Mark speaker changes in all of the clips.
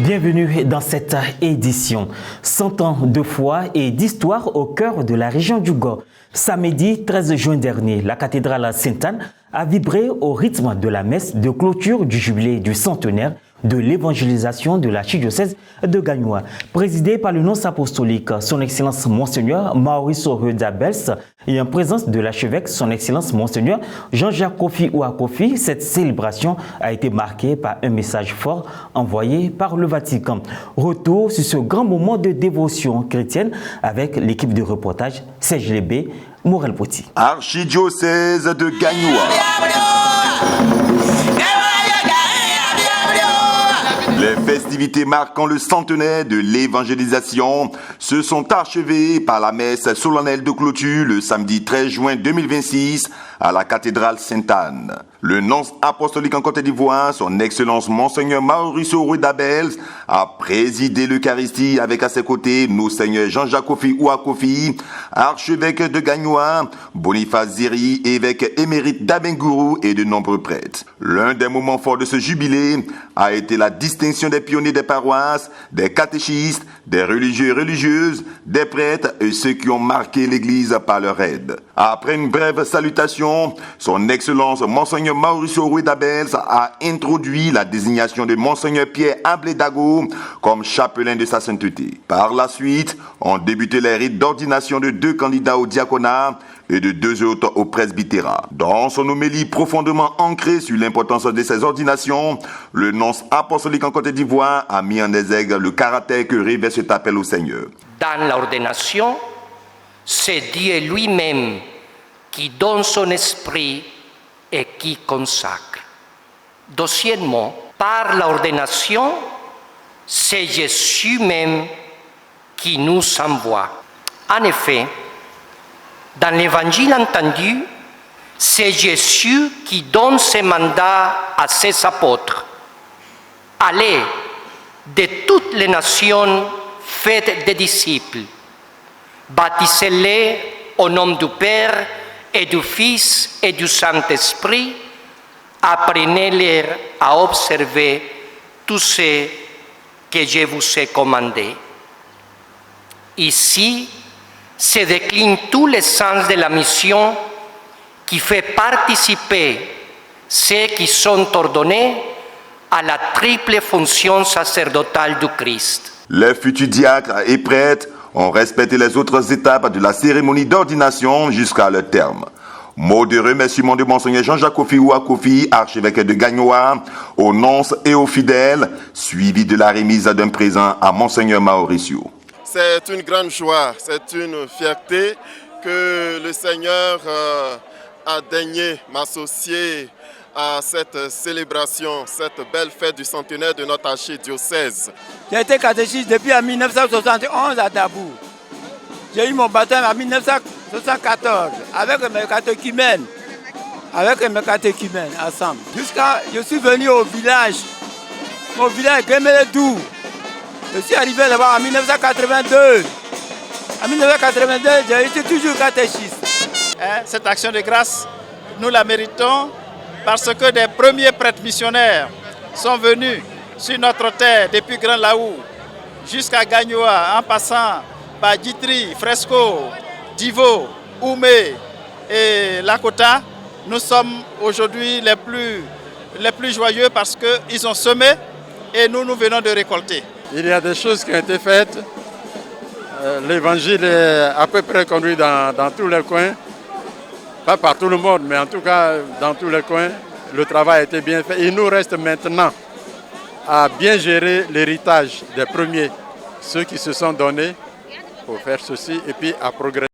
Speaker 1: Bienvenue dans cette édition. 100 ans de foi et d'histoire au cœur de la région du Gor. Samedi 13 juin dernier, la cathédrale Sainte-Anne a vibré au rythme de la messe de clôture du jubilé du centenaire de l'évangélisation de l'archidiocèse de Gagnoa. Présidée par le nonce apostolique, son Excellence Monseigneur Maurice Dabels, et en présence de l'archevêque, son Excellence Monseigneur Jean-Jacques Kofi Ouakofi, cette célébration a été marquée par un message fort envoyé par le Vatican. Retour sur ce grand moment de dévotion chrétienne avec l'équipe de reportage Serge Lébé, Morel Poti.
Speaker 2: Archidiocèse de Gagnoa. Les festivités marquant le centenaire de l'évangélisation se sont achevées par la messe solennelle de clôture le samedi 13 juin 2026 à la cathédrale Sainte-Anne. Le nonce apostolique en Côte d'Ivoire, son Excellence Monseigneur Maurice Dabels, a présidé l'Eucharistie avec à ses côtés nos seigneurs Jean-Jacques Kofi Ouakofi, archevêque de Gagnoa, Boniface Ziri, évêque émérite d'Abengourou et de nombreux prêtres. L'un des moments forts de ce jubilé a été la distinction des pionniers des paroisses, des catéchistes, des religieux et religieuses, des prêtres et ceux qui ont marqué l'Église par leur aide. Après une brève salutation, son Excellence Monseigneur Maurice Dabels a introduit la désignation de Monseigneur Pierre Abledago comme chapelain de sa sainteté. Par la suite, ont débuté les rites d'ordination de 2 candidats au diaconat et de 2 autres au presbytérat. Dans son homélie profondément ancrée sur l'importance de ces ordinations, le nonce apostolique en Côte d'Ivoire a mis en exergue le caractère que revêt cet appel au Seigneur.
Speaker 3: Dans l'ordination, c'est Dieu lui-même qui donne son esprit et qui consacre. Deuxièmement, par l'ordination, c'est Jésus même qui nous envoie. En effet, dans l'évangile entendu, c'est Jésus qui donne ses mandats à ses apôtres. Allez de toutes les nations, faites des disciples, baptisez-les au nom du Père et du Fils et du Saint-Esprit, apprenez-les à observer tout ce que je vous ai commandé. Ici se décline tous les sens de la mission qui fait participer ceux qui sont ordonnés à la triple fonction sacerdotale du Christ.
Speaker 2: Les futurs diacres et prêtres ont respecté les autres étapes de la cérémonie d'ordination jusqu'à leur terme. Mot de remerciement de Monseigneur Jean-Jacques Kofi Ouakofi, archevêque de Gagnoa, aux nonces et aux fidèles, suivi de la remise d'un présent à Monseigneur Mauricio.
Speaker 4: C'est une grande joie, c'est une fierté que le Seigneur a daigné m'associer à cette célébration, cette belle fête du centenaire de notre archidiocèse.
Speaker 5: J'ai été catéchiste depuis 1971 à Dabou. J'ai eu mon baptême en 1974 avec mes catéchumènes ensemble. Jusqu'à je suis venu au village Gemeledou. Je suis arrivé là-bas en 1982. En 1982, j'ai été toujours catéchiste.
Speaker 6: Cette action de grâce, nous la méritons parce que des premiers prêtres missionnaires sont venus sur notre terre depuis Grand Laou jusqu'à Gagnoa, en passant par Djitri, Fresco, Divo, Oumé et Lakota. Nous sommes aujourd'hui les plus joyeux parce qu'ils ont semé et nous venons de récolter.
Speaker 7: Il y a des choses qui ont été faites. L'évangile est à peu près conduit dans tous les coins. Pas par tout le monde, mais en tout cas dans tous les coins. Le travail a été bien fait. Il nous reste maintenant à bien gérer l'héritage des premiers, ceux qui se sont donnés pour faire ceci et puis à progresser.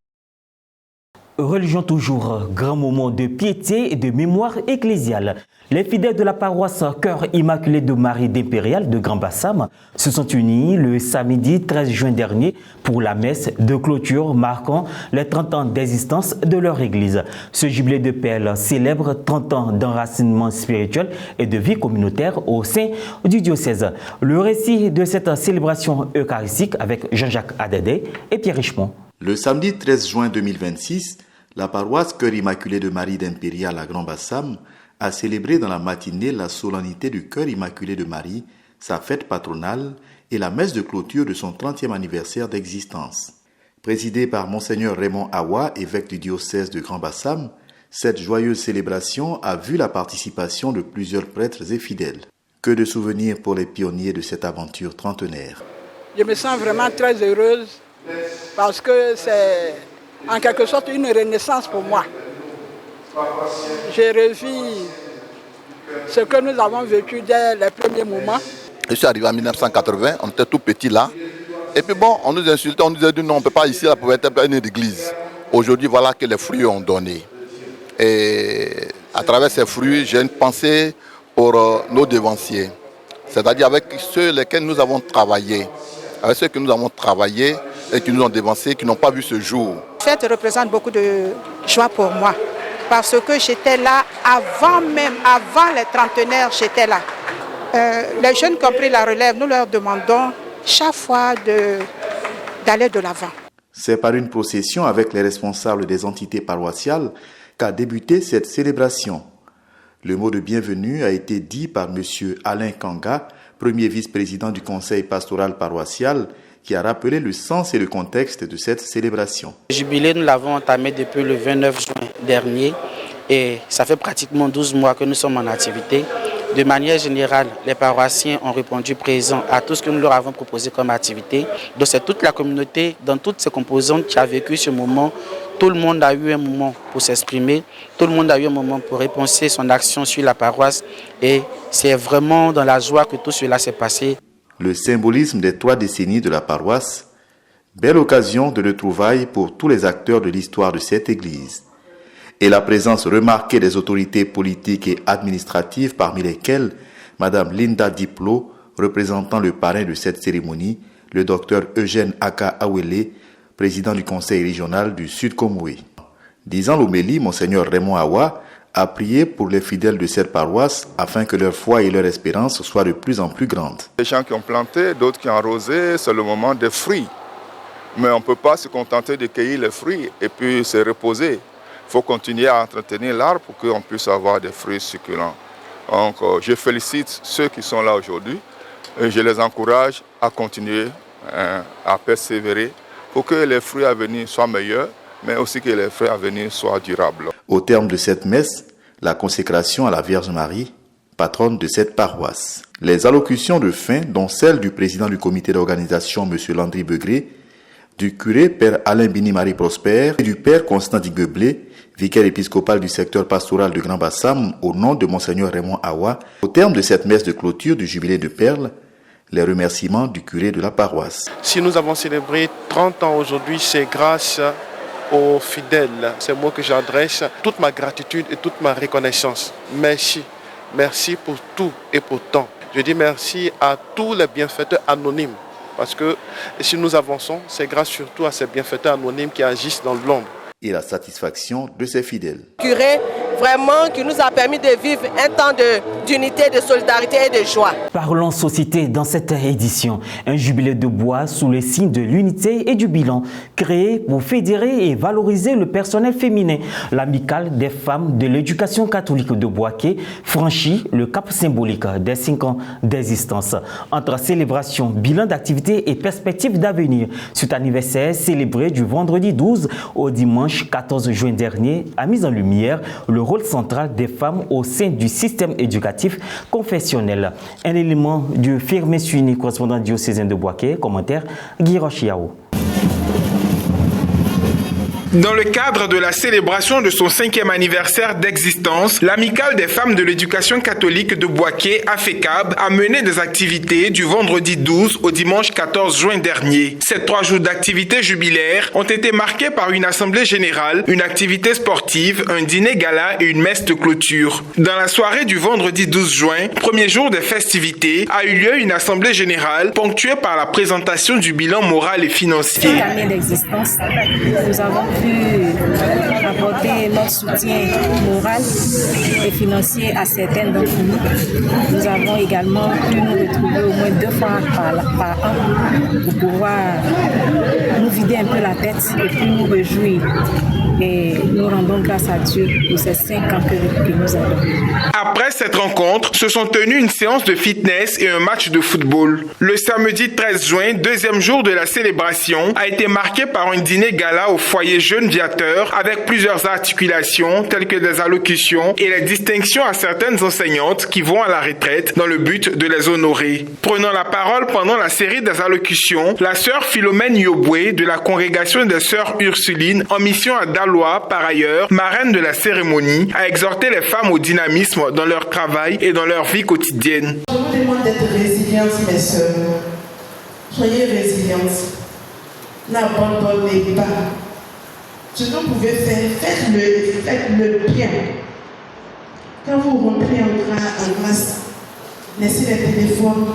Speaker 1: Religion toujours, grand moment de piété et de mémoire ecclésiale. Les fidèles de la paroisse Cœur Immaculé de Marie d'Impérial de Grand Bassam se sont unis le samedi 13 juin dernier pour la messe de clôture marquant les 30 ans d'existence de leur église. Ce jubilé de Pelle célèbre 30 ans d'enracinement spirituel et de vie communautaire au sein du diocèse. Le récit de cette célébration eucharistique avec Jean-Jacques Adadé et Pierre Richemont.
Speaker 8: Le samedi 13 juin 2026, la paroisse Cœur Immaculé de Marie d'Impérial à Grand Bassam a célébré dans la matinée la solennité du Cœur Immaculé de Marie, sa fête patronale et la messe de clôture de son 30e anniversaire d'existence. Présidée par Monseigneur Raymond Awa, évêque du diocèse de Grand-Bassam, cette joyeuse célébration a vu la participation de plusieurs prêtres et fidèles. Que de souvenirs pour les pionniers de cette aventure trentenaire.
Speaker 9: Je me sens vraiment très heureuse parce que c'est en quelque sorte une renaissance pour moi. J'ai revu ce que nous avons vécu dès les premiers moments.
Speaker 10: Je suis arrivé en 1980, on était tout petit là. Et puis bon, on nous insultait, on nous a dit non, on ne peut pas ici, là, pour être une église. Aujourd'hui, voilà que les fruits ont donné. Et à travers ces fruits, j'ai une pensée pour nos devanciers. C'est-à-dire avec ceux lesquels nous avons travaillé. Avec ceux que nous avons travaillé et qui nous ont dévancés, qui n'ont pas vu ce jour.
Speaker 11: La fête représente beaucoup de joie pour moi. Parce que j'étais là avant les trentenaires, j'étais là. Les jeunes qui ont pris la relève, nous leur demandons chaque fois d'aller de l'avant.
Speaker 8: C'est par une procession avec les responsables des entités paroissiales qu'a débuté cette célébration. Le mot de bienvenue a été dit par M. Alain Kanga, premier vice-président du conseil pastoral paroissial, qui a rappelé le sens et le contexte de cette célébration.
Speaker 12: Le jubilé, nous l'avons entamé depuis le 29 juin dernier et ça fait pratiquement 12 mois que nous sommes en activité. De manière générale, les paroissiens ont répondu présent à tout ce que nous leur avons proposé comme activité. Donc c'est toute la communauté, dans toutes ses composantes, qui a vécu ce moment. Tout le monde a eu un moment pour s'exprimer, tout le monde a eu un moment pour repenser son action sur la paroisse et c'est vraiment dans la joie que tout cela s'est passé.
Speaker 8: Le symbolisme des 3 décennies de la paroisse, belle occasion de retrouvailles pour tous les acteurs de l'histoire de cette église. Et la présence remarquée des autorités politiques et administratives, parmi lesquelles Mme Linda Diplo, représentant le parrain de cette cérémonie, le docteur Eugène Aka Awele, président du conseil régional du Sud Komoué. Disant l'homélie, Monseigneur Raymond Awa a prié pour les fidèles de cette paroisse afin que leur foi et leur espérance soient de plus en plus grandes.
Speaker 13: Les gens qui ont planté, d'autres qui ont arrosé, c'est le moment des fruits. Mais on ne peut pas se contenter de cueillir les fruits et puis se reposer. Il faut continuer à entretenir l'arbre pour qu'on puisse avoir des fruits succulents. Donc je félicite ceux qui sont là aujourd'hui et je les encourage à continuer, à persévérer pour que les fruits à venir soient meilleurs, mais aussi que les fruits à venir soient durables. Au
Speaker 8: terme de cette messe, la consécration à la Vierge Marie, patronne de cette paroisse. Les allocutions de fin, dont celle du président du comité d'organisation, M. Landry Begré, du curé Père Alain Bini-Marie Prosper et du Père Constant Digueblé, vicaire épiscopal du secteur pastoral de Grand-Bassam, au nom de Monseigneur Raymond Awa. Au terme de cette messe de clôture du jubilé de Perles, les remerciements du curé de la paroisse.
Speaker 14: Si nous avons célébré 30 ans aujourd'hui, c'est grâce aux fidèles. C'est moi que j'adresse toute ma gratitude et toute ma reconnaissance. Merci. Merci pour tout et pour tant. Je dis merci à tous les bienfaiteurs anonymes. Parce que si nous avançons, c'est grâce surtout à ces bienfaiteurs anonymes qui agissent dans l'ombre.
Speaker 8: Et la satisfaction de ses fidèles.
Speaker 15: Curé, vraiment, qui nous a permis de vivre un temps d'unité, de solidarité et de joie.
Speaker 1: Parlons société dans cette édition. Un jubilé de bois sous le signe de l'unité et du bilan, créé pour fédérer et valoriser le personnel féminin. L'amicale des femmes de l'éducation catholique de Boaké franchit le cap symbolique des 5 ans d'existence. Entre célébration, bilan d'activité et perspectives d'avenir, cet anniversaire célébré du vendredi 12 au dimanche 14 juin dernier a mis en lumière le rôle central des femmes au sein du système éducatif confessionnel. Un élément du Firmin Suini, correspondant diocésain de Boaké. Commentaire Guy Rochiao.
Speaker 16: Dans le cadre de la célébration de son 5e anniversaire d'existence, l'Amicale des femmes de l'éducation catholique de Boaké, AFECAB, a mené des activités du vendredi 12 au dimanche 14 juin dernier. Ces 3 jours d'activités jubilaires ont été marqués par une assemblée générale, une activité sportive, un dîner gala et une messe de clôture. Dans la soirée du vendredi 12 juin, premier jour des festivités, a eu lieu une assemblée générale ponctuée par la présentation du bilan moral et financier.
Speaker 17: Cette année d'existence, nous avons pu apporter notre soutien moral et financier à certaines d'entre nous. Nous avons également pu nous retrouver au moins 2 fois par an pour pouvoir nous vider un peu la tête et puis nous réjouir. Et nous rendons grâce à Dieu pour ces 5 ans que nous avons.
Speaker 16: Après cette rencontre, se sont tenues une séance de fitness et un match de football. Le samedi 13 juin, deuxième jour de la célébration, a été marqué par un dîner gala au foyer Jeune Viateur avec plusieurs articulations telles que des allocutions et les distinctions à certaines enseignantes qui vont à la retraite dans le but de les honorer. Prenant la parole pendant la série des allocutions, la sœur Philomène Yoboué de la congrégation des sœurs Ursulines en mission à Daloa, par ailleurs, marraine de la cérémonie, a exhorté les femmes au dynamisme dans leur travail et dans leur vie quotidienne.
Speaker 18: Je vous demande d'être résilientes, mes sœurs. Soyez résilientes. N'abandonnez pas. Ce que vous pouvez faire, faites-le bien. Quand vous rentrez en classe, laissez les téléphones,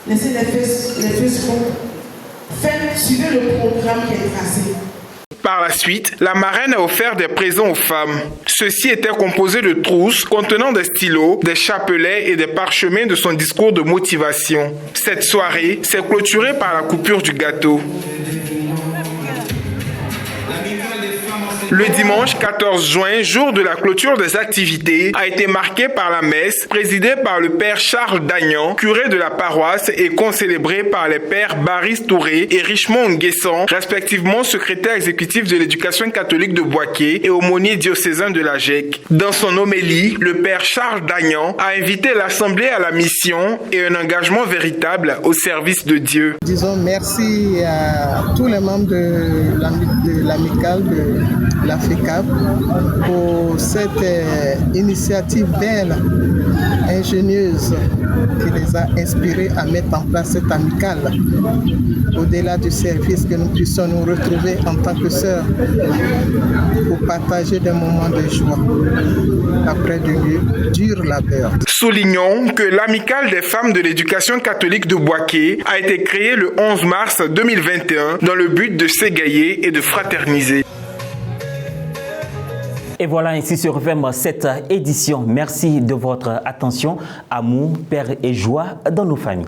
Speaker 18: laissez les Facebook, suivez le programme qui est tracé.
Speaker 16: Par la suite, la marraine a offert des présents aux femmes. Ceux-ci étaient composés de trousses contenant des stylos, des chapelets et des parchemins de son discours de motivation. Cette soirée s'est clôturée par la coupure du gâteau. Le dimanche 14 juin, jour de la clôture des activités, a été marqué par la messe présidée par le père Charles Dagnan, curé de la paroisse et concélébrée par les pères Baris Touré et Richemont Nguessan, respectivement secrétaire exécutif de l'éducation catholique de Boaké et aumônier diocésain de la GEC. Dans son homélie, le père Charles Dagnan a invité l'Assemblée à la mission et un engagement véritable au service de Dieu.
Speaker 19: Disons merci à tous les membres de l'amicale de la FECAB pour cette initiative belle, ingénieuse, qui les a inspirés à mettre en place cette amicale. Au-delà du service, que nous puissions nous retrouver en tant que sœurs pour partager des moments de joie après de dur labeur.
Speaker 16: Soulignons que l'amicale des femmes de l'éducation catholique de Boaké a été créée le 11 mars 2021 dans le but de s'égayer et de fraterniser.
Speaker 1: Et voilà, ainsi se referme cette édition. Merci de votre attention. Amour, paix et joie dans nos familles.